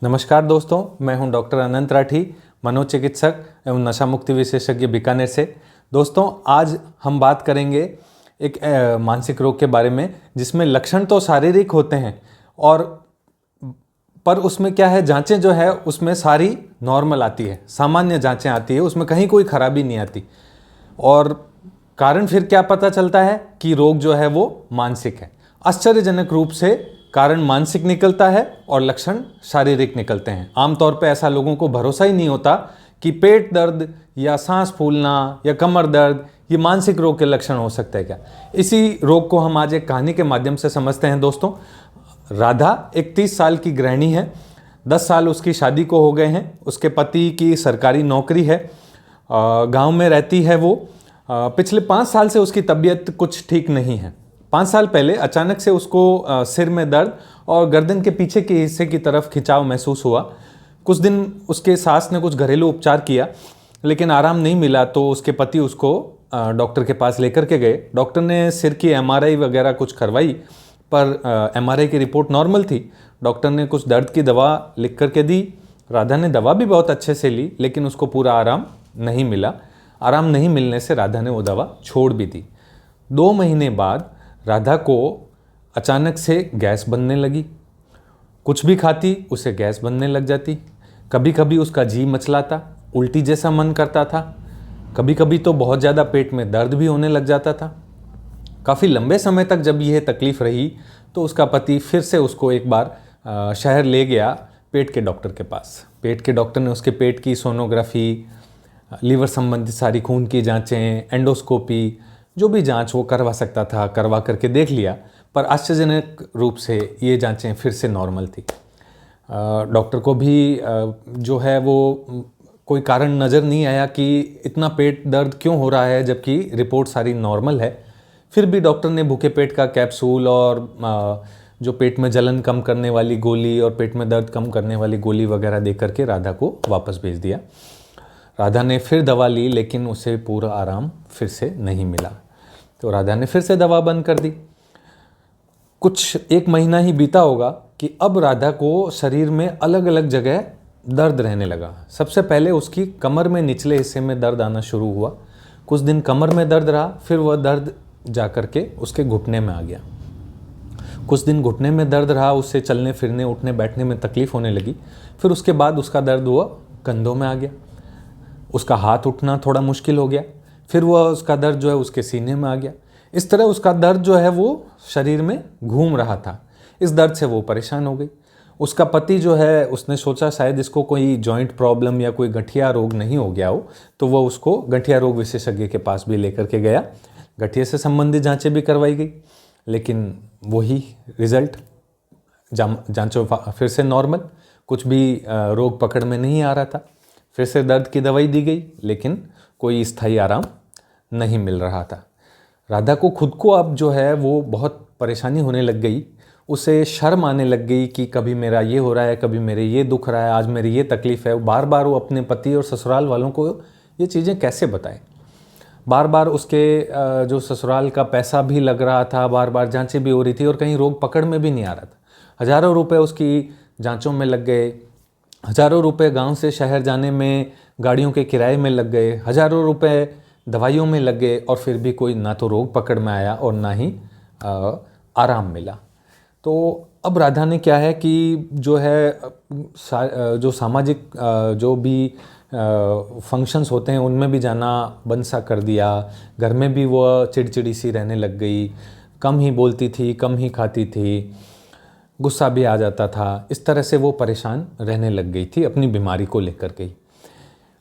नमस्कार दोस्तों, मैं हूं डॉक्टर अनंत राठी, मनोचिकित्सक एवं नशा मुक्ति विशेषज्ञ बीकानेर से। दोस्तों, आज हम बात करेंगे एक मानसिक रोग के बारे में जिसमें लक्षण तो शारीरिक होते हैं और पर उसमें क्या है, जांचें जो है उसमें सारी नॉर्मल आती है, सामान्य जांचें आती है, उसमें कहीं कोई खराबी नहीं आती। और कारण फिर क्या पता चलता है कि रोग जो है वो मानसिक है। आश्चर्यजनक रूप से कारण मानसिक निकलता है और लक्षण शारीरिक निकलते हैं। आमतौर पे ऐसा लोगों को भरोसा ही नहीं होता कि पेट दर्द या सांस फूलना या कमर दर्द ये मानसिक रोग के लक्षण हो सकते हैं क्या। इसी रोग को हम आज एक कहानी के माध्यम से समझते हैं। दोस्तों, राधा एक 30 साल की गृहिणी है। 10 साल उसकी शादी को हो गए हैं। उसके पति की सरकारी नौकरी है, गांव में रहती है वो। पिछले 5 साल से उसकी तबीयत कुछ ठीक नहीं है। 5 साल पहले अचानक से उसको सिर में दर्द और गर्दन के पीछे के हिस्से की तरफ खिंचाव महसूस हुआ। कुछ दिन उसके सास ने कुछ घरेलू उपचार किया लेकिन आराम नहीं मिला, तो उसके पति उसको डॉक्टर के पास लेकर के गए। डॉक्टर ने सिर की एमआरआई वगैरह कुछ करवाई, पर एमआरआई की रिपोर्ट नॉर्मल थी। डॉक्टर ने कुछ दर्द की दवा लिख करके दी। राधा ने दवा भी बहुत अच्छे से ली लेकिन उसको पूरा आराम नहीं मिला। आराम नहीं मिलने से राधा ने वो दवा छोड़ भी दी। 2 महीने बाद राधा को अचानक से गैस बनने लगी। कुछ भी खाती उसे गैस बनने लग जाती। कभी कभी उसका जी मचलाता, उल्टी जैसा मन करता था। कभी कभी तो बहुत ज़्यादा पेट में दर्द भी होने लग जाता था। काफ़ी लंबे समय तक जब यह तकलीफ़ रही तो उसका पति फिर से उसको एक बार शहर ले गया पेट के डॉक्टर के पास। पेट के डॉक्टर ने उसके पेट की सोनोग्राफी, लीवर संबंधित सारी खून की जांचें, एंडोस्कोपी, जो भी जांच वो करवा सकता था करवा करके देख लिया, पर आश्चर्यजनक रूप से ये जांचें फिर से नॉर्मल थी। डॉक्टर को भी जो है वो कोई कारण नज़र नहीं आया कि इतना पेट दर्द क्यों हो रहा है जबकि रिपोर्ट सारी नॉर्मल है। फिर भी डॉक्टर ने भूखे पेट का कैप्सूल और जो पेट में जलन कम करने वाली गोली और पेट में दर्द कम करने वाली गोली वगैरह दे करके राधा को वापस भेज दिया। राधा ने फिर दवा ली लेकिन उसे पूरा आराम फिर से नहीं मिला, तो राधा ने फिर से दवा बंद कर दी। कुछ 1 महीना ही बीता होगा कि अब राधा को शरीर में अलग अलग जगह दर्द रहने लगा। सबसे पहले उसकी कमर में निचले हिस्से में दर्द आना शुरू हुआ। कुछ दिन कमर में दर्द रहा, फिर वह दर्द जा कर के उसके घुटने में आ गया। कुछ दिन घुटने में दर्द रहा, उससे चलने फिरने उठने बैठने में तकलीफ होने लगी। फिर उसके बाद उसका दर्द हुआ कंधों में आ गया। उसका हाथ उठना थोड़ा मुश्किल हो गया। फिर वह उसका दर्द जो है उसके सीने में आ गया। इस तरह उसका दर्द जो है वो शरीर में घूम रहा था। इस दर्द से वो परेशान हो गई। उसका पति जो है उसने सोचा शायद इसको कोई जॉइंट प्रॉब्लम या कोई गठिया रोग नहीं हो गया हो, तो वह उसको गठिया रोग विशेषज्ञ के पास भी लेकर के गया। गठिया से संबंधित जांचें भी करवाई गई लेकिन वही रिजल्ट, जांचों फिर से नॉर्मल, कुछ भी रोग पकड़ में नहीं आ रहा था। फिर से दर्द की दवाई दी गई लेकिन कोई स्थायी आराम नहीं मिल रहा था। राधा को खुद को अब जो है वो बहुत परेशानी होने लग गई। उसे शर्म आने लग गई कि कभी मेरा ये हो रहा है, कभी मेरे ये दुख रहा है, आज मेरी ये तकलीफ़ है। बार बार वो अपने पति और ससुराल वालों को ये चीज़ें कैसे बताए। बार बार उसके जो ससुराल का पैसा भी लग रहा था, बार बार जांचें भी हो रही थी और कहीं रोग पकड़ में भी नहीं आ रहा था। हज़ारों रुपए उसकी जांचों में लग गए, हज़ारों रुपए गांव से शहर जाने में गाड़ियों के किराए में लग गए, हज़ारों रुपए दवाइयों में लग गए और फिर भी कोई ना तो रोग पकड़ में आया और ना ही आराम मिला। तो अब राधा ने क्या है कि जो है जो सामाजिक जो भी फंक्शंस होते हैं उनमें भी जाना बंद सा कर दिया। घर में भी वो चिड़चिड़ी सी रहने लग गई, कम ही बोलती थी, कम ही खाती थी, गुस्सा भी आ जाता था। इस तरह से वो परेशान रहने लग गई थी अपनी बीमारी को लेकर के।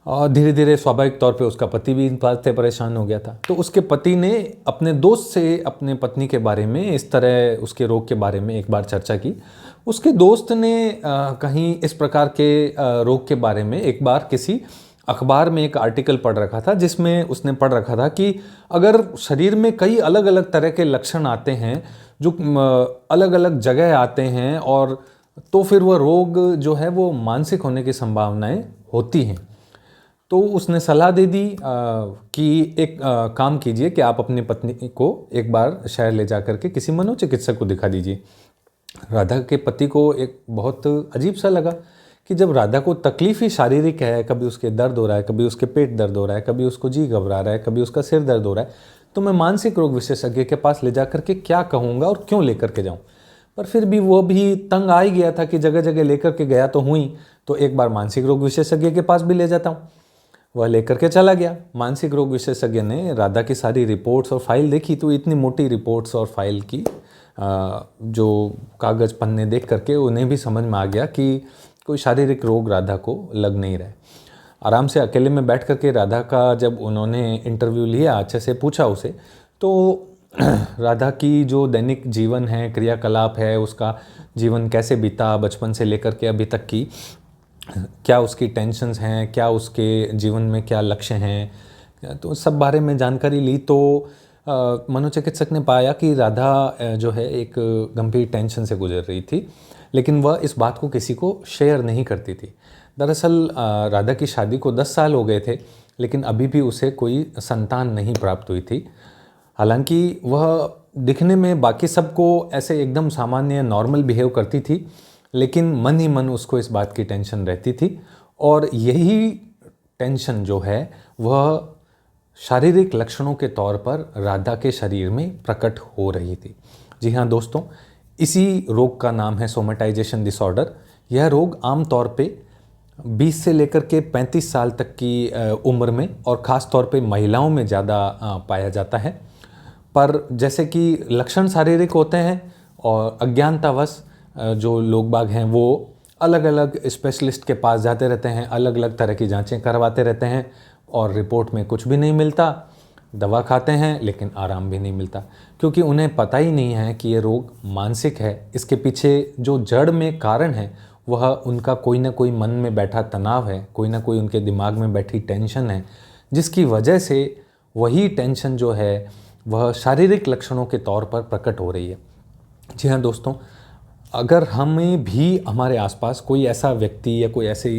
और धीरे धीरे स्वाभाविक तौर पे उसका पति भी इन बात से परेशान हो गया था। तो उसके पति ने अपने दोस्त से अपने पत्नी के बारे में, इस तरह उसके रोग के बारे में एक बार चर्चा की। उसके दोस्त ने कहीं इस प्रकार के रोग के बारे में एक बार किसी अखबार में एक आर्टिकल पढ़ रखा था जिसमें उसने पढ़ रखा था कि अगर शरीर में कई अलग अलग तरह के लक्षण आते हैं जो अलग अलग जगह आते हैं और तो फिर वह रोग जो है वो मानसिक होने की संभावनाएं होती हैं। तो उसने सलाह दे दी कि एक काम कीजिए कि आप अपनी पत्नी को एक बार शहर ले जा करके किसी मनोचिकित्सक को दिखा दीजिए। राधा के पति को एक बहुत अजीब सा लगा कि जब राधा को तकलीफ ही शारीरिक है, कभी उसके दर्द हो रहा है, कभी उसके पेट दर्द हो रहा है, कभी उसको जी घबरा रहा है, कभी उसका सिर दर्द हो रहा है, तो मैं मानसिक रोग विशेषज्ञ के पास ले जा करके क्या कहूँगा और क्यों लेकर के जाऊँ। पर फिर भी वो भी तंग आ ही गया था कि जगह जगह लेकर के गया तो हुई, तो एक बार मानसिक रोग विशेषज्ञ के पास भी ले जाता हूँ। वह लेकर के चला गया। मानसिक रोग विशेषज्ञ ने राधा की सारी रिपोर्ट्स और फाइल देखी, तो इतनी मोटी रिपोर्ट्स और फाइल की जो कागज़ पन्ने देख करके उन्हें भी समझ में आ गया कि कोई शारीरिक रोग राधा को लग नहीं रहा है। आराम से अकेले में बैठ करके राधा का जब उन्होंने इंटरव्यू लिया, अच्छे से पूछा उसे, तो राधा की जो दैनिक जीवन है, क्रियाकलाप है, उसका जीवन कैसे बीता बचपन से लेकर के अभी तक की, क्या उसकी टेंशन्स हैं, क्या उसके जीवन में क्या लक्ष्य हैं, तो सब बारे में जानकारी ली। तो मनोचिकित्सक ने पाया कि राधा जो है एक गंभीर टेंशन से गुजर रही थी, लेकिन वह इस बात को किसी को शेयर नहीं करती थी। दरअसल राधा की शादी को 10 साल हो गए थे, लेकिन अभी भी उसे कोई संतान नहीं प्राप्त हुई थी। हालांकि वह दिखने में बाकी सबको ऐसे एकदम सामान्य नॉर्मल बिहेव करती थी, लेकिन मन ही मन उसको इस बात की टेंशन रहती थी, और यही टेंशन जो है वह शारीरिक लक्षणों के तौर पर राधा के शरीर में प्रकट हो रही थी। जी हाँ दोस्तों, इसी रोग का नाम है सोमेटाइजेशन डिसऑर्डर। यह रोग आमतौर पे 20 से लेकर के 35 साल तक की उम्र में और ख़ास तौर पे महिलाओं में ज़्यादा पाया जाता है। पर जैसे कि लक्षण शारीरिक होते हैं और अज्ञानतावश जो लोग बाग हैं वो अलग अलग स्पेशलिस्ट के पास जाते रहते हैं, अलग अलग तरह की जांचें करवाते रहते हैं, और रिपोर्ट में कुछ भी नहीं मिलता। दवा खाते हैं लेकिन आराम भी नहीं मिलता, क्योंकि उन्हें पता ही नहीं है कि ये रोग मानसिक है। इसके पीछे जो जड़ में कारण है वह उनका कोई ना कोई मन में बैठा तनाव है, कोई ना कोई उनके दिमाग में बैठी टेंशन है, जिसकी वजह से वही टेंशन जो है वह शारीरिक लक्षणों के तौर पर प्रकट हो रही है। जी हाँ दोस्तों, अगर हमें भी हमारे आसपास कोई ऐसा व्यक्ति या कोई ऐसी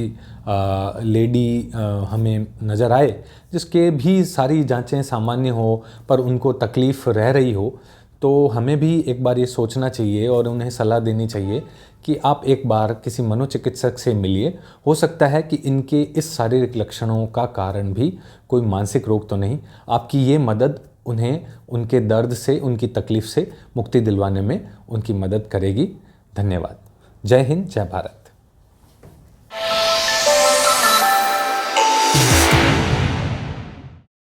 लेडी हमें नज़र आए जिसके भी सारी जांचें सामान्य हो पर उनको तकलीफ़ रह रही हो, तो हमें भी एक बार ये सोचना चाहिए और उन्हें सलाह देनी चाहिए कि आप एक बार किसी मनोचिकित्सक से मिलिए। हो सकता है कि इनके इस शारीरिक लक्षणों का कारण भी कोई मानसिक रोग तो नहीं। आपकी ये मदद उन्हें उनके दर्द से, उनकी तकलीफ़ से मुक्ति दिलवाने में उनकी मदद करेगी। धन्यवाद। जय हिंद, जय भारत।